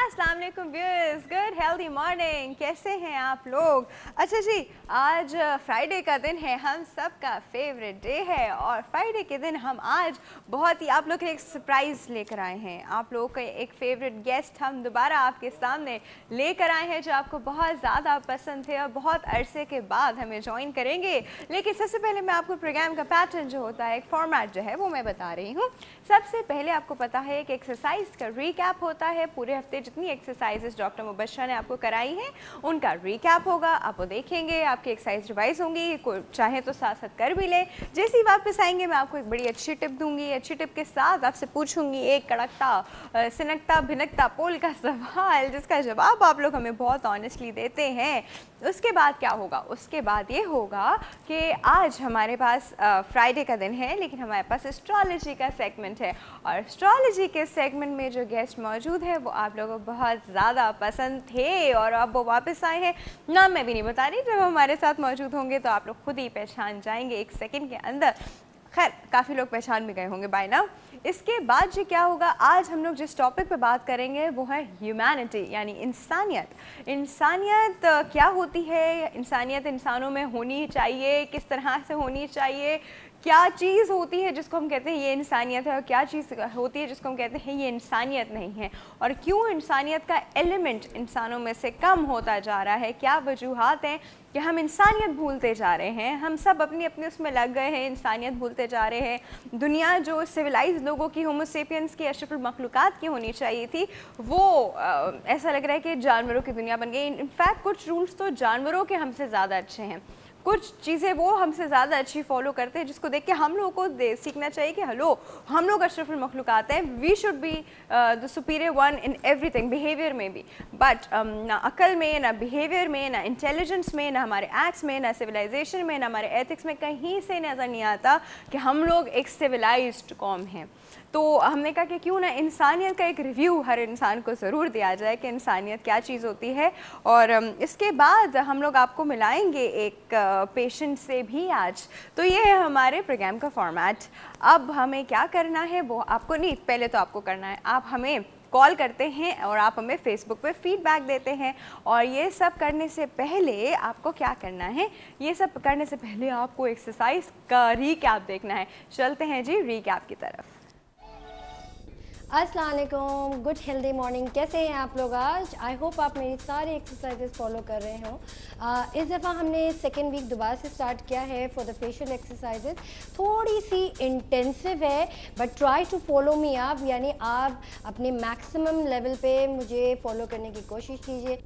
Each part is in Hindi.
अस्सलाम वालेकुम व्यूअर्स, गुड हेल्दी मॉर्निंग। कैसे हैं आप लोग? अच्छा जी, आज फ्राइडे का दिन है, हम सब का फेवरेट डे है और फ्राइडे के दिन हम आज बहुत ही आप लोग के लिए एक सरप्राइज़ लेकर आए हैं। आप लोगों का एक फेवरेट गेस्ट हम दोबारा आपके सामने लेकर आए हैं जो आपको बहुत ज़्यादा पसंद थे और बहुत अरसे के बाद हमें ज्वाइन करेंगे। लेकिन सबसे पहले मैं आपको प्रोग्राम का पैटर्न जो होता है, एक फॉर्मेट जो है वो मैं बता रही हूँ। सबसे पहले आपको पता है कि एक्सरसाइज का रिकैप होता है। पूरे हफ्ते जितनी एक्सरसाइजेस डॉक्टर मुबशरा ने आपको कराई हैं उनका रिकैप होगा, आप वो देखेंगे, आपकी एक्सरसाइज रिवाइज होंगी, कोई चाहे तो साथ साथ कर भी लें। जैसे ही वापस आएंगे मैं आपको एक बड़ी अच्छी टिप दूंगी। अच्छी टिप के साथ आपसे पूछूंगी एक कड़कता सिनकता भिनकता पोल का सवाल जिसका जवाब आप लोग हमें बहुत ऑनेस्टली देते हैं। उसके बाद क्या होगा? उसके बाद ये होगा कि आज हमारे पास फ्राइडे का दिन है लेकिन हमारे पास एस्ट्रोलॉजी का सेगमेंट है और एस्ट्रोलॉजी के सेगमेंट में जो गेस्ट मौजूद है वो आप लोगों को बहुत ज़्यादा पसंद थे और अब वो वापस आए हैं। नाम मैं भी नहीं बता रही, जब हमारे साथ मौजूद होंगे तो आप लोग खुद ही पहचान जाएंगे एक सेकंड के अंदर। खैर काफ़ी लोग पहचान भी गए होंगे बाय नाउ। इसके बाद जो क्या होगा, आज हम लोग जिस टॉपिक पे बात करेंगे वो है ह्यूमैनिटी यानी इंसानियत। इंसानियत क्या होती है, इंसानियत इंसानों में होनी चाहिए, किस तरह से होनी चाहिए, क्या चीज़ होती है जिसको हम कहते हैं ये इंसानियत है और क्या चीज़ होती है जिसको हम कहते हैं ये इंसानियत नहीं है, और क्यों इंसानियत का एलिमेंट इंसानों में से कम होता जा रहा है, क्या वजूहात हैं कि हम इंसानियत भूलते जा रहे हैं। हम सब अपनी अपनी उसमें लग गए हैं, इंसानियत भूलते जा रहे हैं। दुनिया जो सिविलाइज लोगों की, होमो सेपियंस की, अशरफुल मखलूक़ात की होनी चाहिए थी वो ऐसा लग रहा है कि जानवरों की दुनिया बन गई। इनफैक्ट कुछ रूल्स तो जानवरों के हमसे ज़्यादा अच्छे हैं, कुछ चीज़ें वो हमसे ज़्यादा अच्छी फॉलो करते हैं जिसको देख के हम लोगों को सीखना चाहिए कि हेलो हम लोग अशरफुल मखलूक़ात हैं, we should be the superior one in everything, behaviour में भी। बट ना अकल में, ना बिहेवियर में, ना इंटेलिजेंस में, ना हमारे एक्ट्स में, ना सिविलाइजेशन में, ना हमारे एथिक्स में कहीं से नज़र नहीं आता कि हम लोग एक सिविलाइज्ड कौम हैं। तो हमने कहा कि क्यों ना इंसानियत का एक रिव्यू हर इंसान को ज़रूर दिया जाए कि इंसानियत क्या चीज़ होती है। और इसके बाद हम लोग आपको मिलाएंगे एक पेशेंट से भी आज। तो ये है हमारे प्रोग्राम का फॉर्मेट। अब हमें क्या करना है वो आपको नहीं, पहले तो आपको करना है, आप हमें कॉल करते हैं और आप हमें फेसबुक पे फीडबैक देते हैं। और ये सब करने से पहले आपको क्या करना है, ये सब करने से पहले आपको एक्सरसाइज का रिकैप देखना है। चलते हैं जी रिकैप की तरफ। अस्सलाम वालेकुम, गुड हेल्दी मॉर्निंग। कैसे हैं आप लोग आज? आई होप आप मेरी सारी एक्सरसाइजेस फॉलो कर रहे हो। इस दफ़ा हमने सेकेंड वीक दोबारा से स्टार्ट किया है फॉर द फेशियल एक्सरसाइजेस। थोड़ी सी इंटेंसिव है but try to follow me up, यानी आप अपने मैक्सिमम लेवल पे मुझे फॉलो करने की कोशिश कीजिए।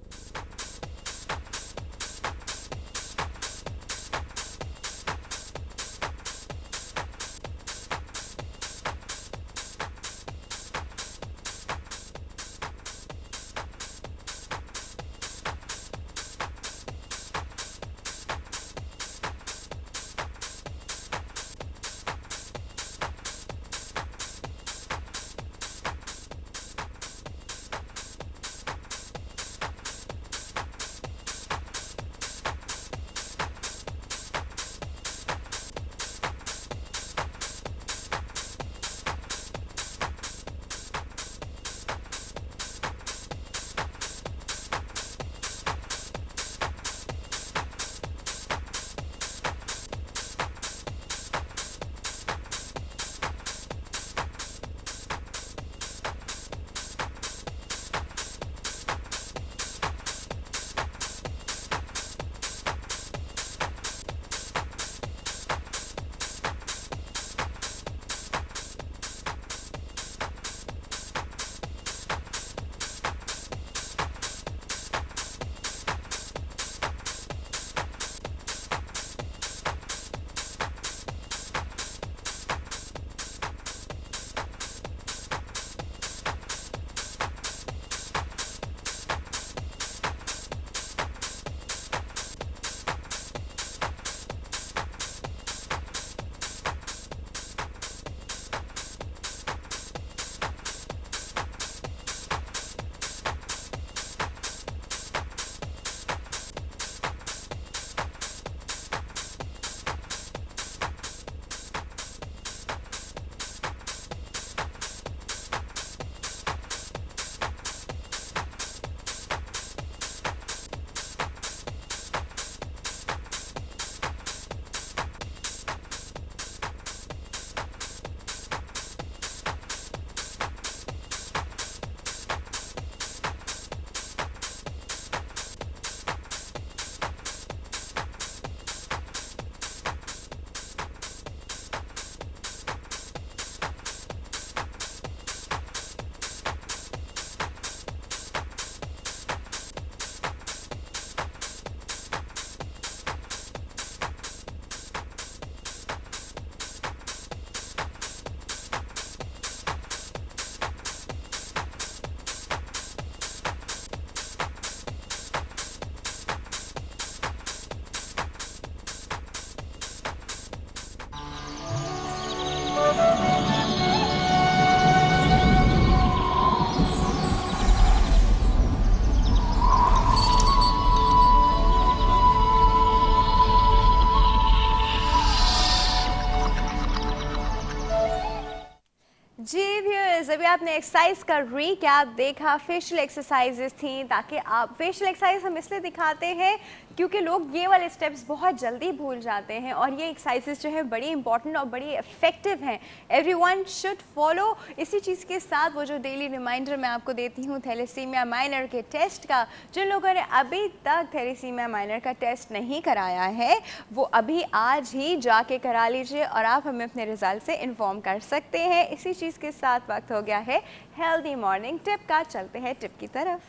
आपने एक्सरसाइज का रीकैप देखा, फेशियल एक्सरसाइजेस थी, ताकि आप फेशियल एक्सरसाइज हम इसलिए दिखाते हैं क्योंकि लोग ये वाले स्टेप्स बहुत जल्दी भूल जाते हैं और ये एक्सरसाइजेस जो है बड़ी इंपॉर्टेंट और बड़ी इफेक्टिव हैं। Everyone should follow. इसी चीज़ के साथ वो जो डेली रिमाइंडर मैं आपको देती हूँ थैलेसीमिया माइनर के टेस्ट का, जिन लोगों ने अभी तक थैलेसीमिया माइनर का टेस्ट नहीं कराया है वो अभी आज ही जाके करा लीजिए और आप हमें अपने रिजल्ट से इन्फॉर्म कर सकते हैं। इसी चीज़ के साथ वक्त हो गया है हेल्दी मॉर्निंग टिप का। चलते हैं टिप की तरफ।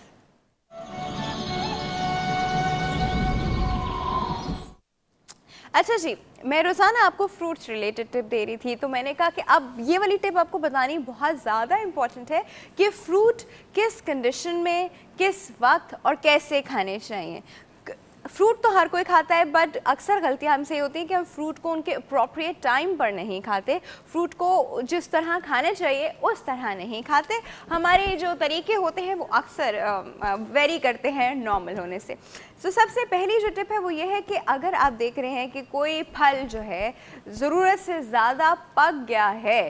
अच्छा जी, मैं रोज़ाना आपको फ्रूट्स रिलेटेड टिप दे रही थी, तो मैंने कहा कि अब ये वाली टिप आपको बतानी बहुत ज़्यादा इम्पॉर्टेंट है कि फ्रूट किस कंडीशन में, किस वक्त और कैसे खाने चाहिए। फ्रूट तो हर कोई खाता है, बट अक्सर गलतियाँ हमसे ये होती हैं कि हम फ्रूट को उनके अप्रोप्रिएट टाइम पर नहीं खाते, फ्रूट को जिस तरह खाना चाहिए उस तरह नहीं खाते। हमारे जो तरीके होते हैं वो अक्सर वेरी करते हैं नॉर्मल होने से। तो सबसे पहली जो टिप है वो ये है कि अगर आप देख रहे हैं कि कोई फल जो है ज़रूरत से ज़्यादा पक गया है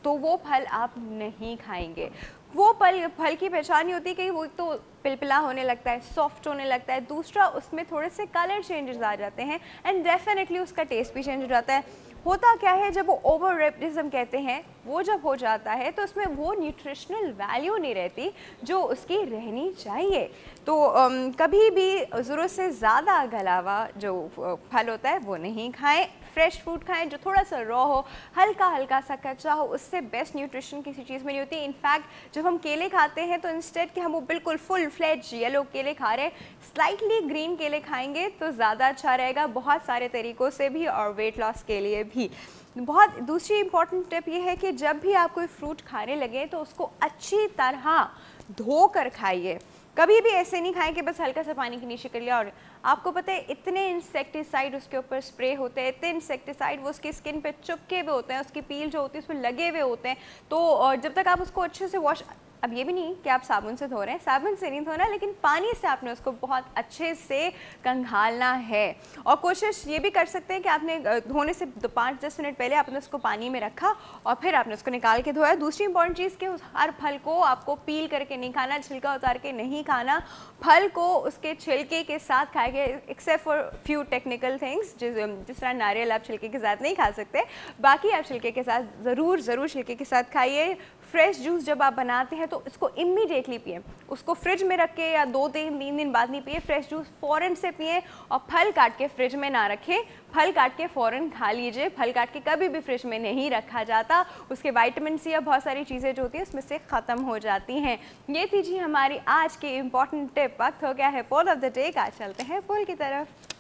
तो वो फल आप नहीं खाएंगे। वो फल की पहचान ही होती है कि वो तो पिलपिला होने लगता है, सॉफ्ट होने लगता है, दूसरा उसमें थोड़े से कलर चेंजेस आ जाते हैं एंड डेफिनेटली उसका टेस्ट भी चेंज हो जाता है। होता क्या है, जब वो ओवर रिप्ड जिसे कहते हैं वो जब हो जाता है तो उसमें वो न्यूट्रिशनल वैल्यू नहीं रहती जो उसकी रहनी चाहिए। तो कभी भी ज़रूरत से ज़्यादा गला हुआ जो फल होता है वो नहीं खाएं। फ्रेश फ्रूट खाएं जो थोड़ा सा रॉ हो, हल्का हल्का सा कच्चा हो, उससे बेस्ट न्यूट्रिशन किसी चीज़ में नहीं होती। इनफैक्ट जब हम केले खाते हैं तो इंस्टेड कि हम वो बिल्कुल फुल फ्लेज येलो केले खा रहे हैं, स्लाइटली ग्रीन केले खाएंगे तो ज़्यादा अच्छा रहेगा, बहुत सारे तरीक़ों से भी और वेट लॉस के लिए भी। बहुत दूसरी इंपॉर्टेंट टिप ये है कि जब भी आप कोई फ्रूट खाने लगे तो उसको अच्छी तरह धो कर खाइए। कभी भी ऐसे नहीं खाएं कि बस हल्का सा पानी के नीचे कर लिया। और आपको पता है इतने इंसेक्टिसाइड उसके ऊपर स्प्रे होते हैं, इतने इंसेक्टिसाइड वो उसकी स्किन पे चिपके हुए होते हैं, उसकी पील जो होती है उसमें लगे हुए होते हैं। तो जब तक आप उसको अच्छे से वॉश, अब ये भी नहीं कि आप साबुन से धो रहे हैं, साबुन से नहीं धोना, लेकिन पानी से आपने उसको बहुत अच्छे से कंघालना है। और कोशिश ये भी कर सकते हैं कि आपने धोने से 5-10 मिनट पहले आपने उसको पानी में रखा और फिर आपने उसको निकाल के धोया। दूसरी इंपॉर्टेंट चीज़ कि हर फल को आपको पील करके नहीं खाना, छिलका उतार के नहीं खाना, फल को उसके छिलके के साथ खाएंगे, except for few technical things. जिस तरह नारियल आप छिलके के साथ नहीं खा सकते, बाकी आप छिलके के साथ ज़रूर छिलके के साथ खाइए। फ्रेश जूस जब आप बनाते हैं तो इसको इमीडिएटली पिए, उसको फ्रिज में रख के या 2-3 दिन बाद नहीं पिए। फ्रेश जूस फ़ौरन से पिए और फल काट के फ्रिज में ना रखें, फल काट के फ़ौरन खा लीजिए। फल काट के कभी भी फ्रिज में नहीं रखा जाता, उसके विटामिन सी या बहुत सारी चीज़ें जो होती हैं उसमें से ख़त्म हो जाती हैं। ये थी जी हमारी आज की इम्पॉर्टेंट टिप। वक्त हो गया है पोल ऑफ द डे का, चलते हैं पोल की तरफ।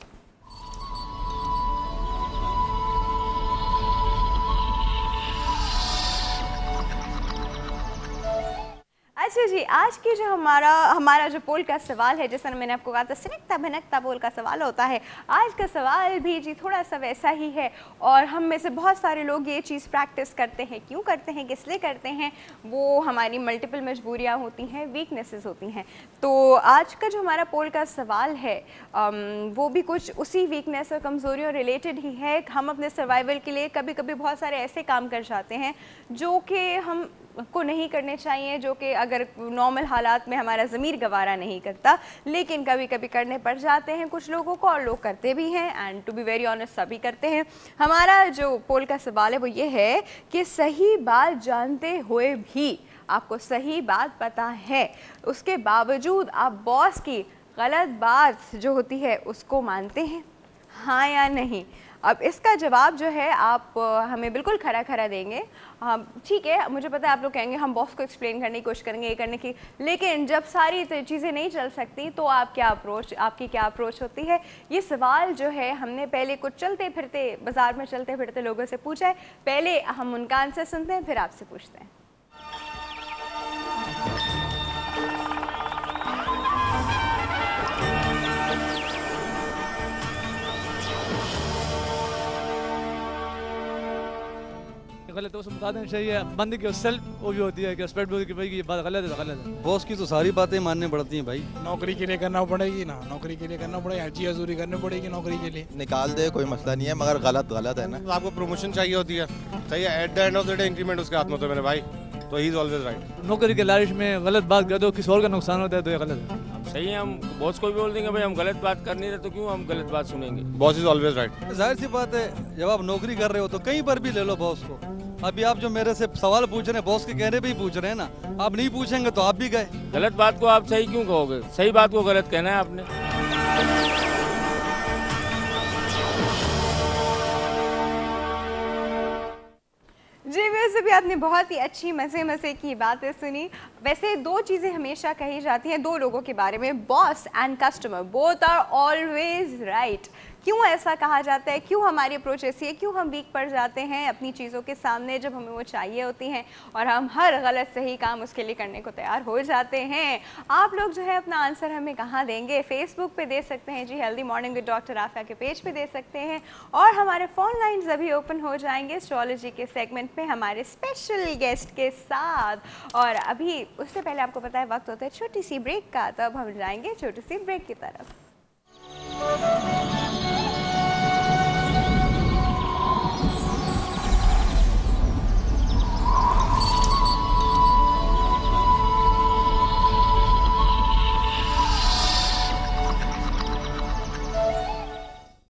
अच्छा जी, आज की जो हमारा जो पोल का सवाल है, जैसा मैंने आपको कहा था सिनकता भनकता पोल का सवाल होता है, आज का सवाल भी जी थोड़ा सा वैसा ही है। और हम में से बहुत सारे लोग ये चीज़ प्रैक्टिस करते हैं, क्यों करते हैं, किस लिए करते हैं, वो हमारी मल्टीपल मजबूरियाँ होती हैं, वीकनेसेस होती हैं। तो आज का जो हमारा पोल का सवाल है वो भी कुछ उसी वीकनेस और कमज़ोरियों रिलेटेड ही है। हम अपने सर्वाइवल के लिए कभी कभी बहुत सारे ऐसे काम कर जाते हैं जो कि हम को नहीं करने चाहिए, जो कि अगर नॉर्मल हालात में हमारा ज़मीर गवारा नहीं करता, लेकिन कभी कभी करने पड़ जाते हैं कुछ लोगों को, और लोग करते भी हैं and to be very honest सभी करते हैं। हमारा जो पोल का सवाल है वो ये है कि सही बात जानते हुए भी आपको सही बात पता है, उसके बावजूद आप बॉस की गलत बात जो होती है उसको मानते हैं, हाँ या नहीं? अब इसका जवाब जो है आप हमें बिल्कुल खरा खरा देंगे। ठीक है, मुझे पता है आप लोग कहेंगे हम बॉस को एक्सप्लेन करने की कोशिश करेंगे, ये करने की, लेकिन जब सारी चीज़ें नहीं चल सकती तो आपकी क्या अप्रोच होती है? ये सवाल जो है हमने पहले कुछ चलते फिरते बाज़ार में चलते फिरते लोगों से पूछा है। पहले हम उनका आंसर सुनते हैं, फिर आपसे पूछते हैं। गलत है उसे बता देना चाहिए। बंद की सेल्फ वो भी होती है कि स्प्रेड भी होती है कि भाई ये बात गलत है तो गलत है। बॉस की तो सारी बातें माननी पड़ती हैं भाई। नौकरी के लिए करना पड़ेगी ना, नौकरी के लिए करना पड़ेगा, जी हजूरी करनी पड़ेगी नौकरी के लिए। निकाल दे कोई मसला नहीं है, मगर गलत है ना। आपको प्रमोशन चाहिए होती है, सही है, at the end of the day increment उसके हाथ में होता है मेरे भाई। तो ही इज ऑलवेज राइट। नौकरी के लालच में गलत बात कर दो, किसी और का नुकसान होता है तो ये गलत है। अब सही है, हम बॉस को भी बोल देंगे भाई हम गलत बात कर नहीं रहे, तो क्यों हम गलत बात सुनेंगे। Boss is always right. जाहिर सी बात है, जब आप नौकरी कर रहे हो तो कहीं पर भी ले लो बॉस को। अभी आप जो मेरे से सवाल पूछ रहे हैं बॉस के कहने पे ही पूछ रहे हैं ना, आप नहीं पूछेंगे तो आप भी गए। गलत बात को आप सही क्यों कहोगे, सही बात को गलत कहना है आपने। जी वैसे भी आपने बहुत ही अच्छी मज़े की बातें सुनी। वैसे दो चीज़ें हमेशा कही जाती हैं दो लोगों के बारे में, boss and customer, both are always right. क्यों ऐसा कहा जाता है, क्यों हमारी अप्रोच ऐसी है, क्यों हम वीक पड़ जाते हैं अपनी चीज़ों के सामने जब हमें वो चाहिए होती हैं और हम हर गलत सही काम उसके लिए करने को तैयार हो जाते हैं। आप लोग जो है अपना आंसर हमें कहाँ देंगे, फेसबुक पे दे सकते हैं ji, healthy morning with doctor Afiya के पेज पे दे सकते हैं, और हमारे फ़ोन लाइन्स अभी ओपन हो जाएंगे एस्ट्रोलॉजी के सेगमेंट में हमारे स्पेशल गेस्ट के साथ। और अभी उससे पहले आपको पता है वक्त होता है छोटी सी ब्रेक का, तब हम जाएंगे छोटी सी ब्रेक की तरफ।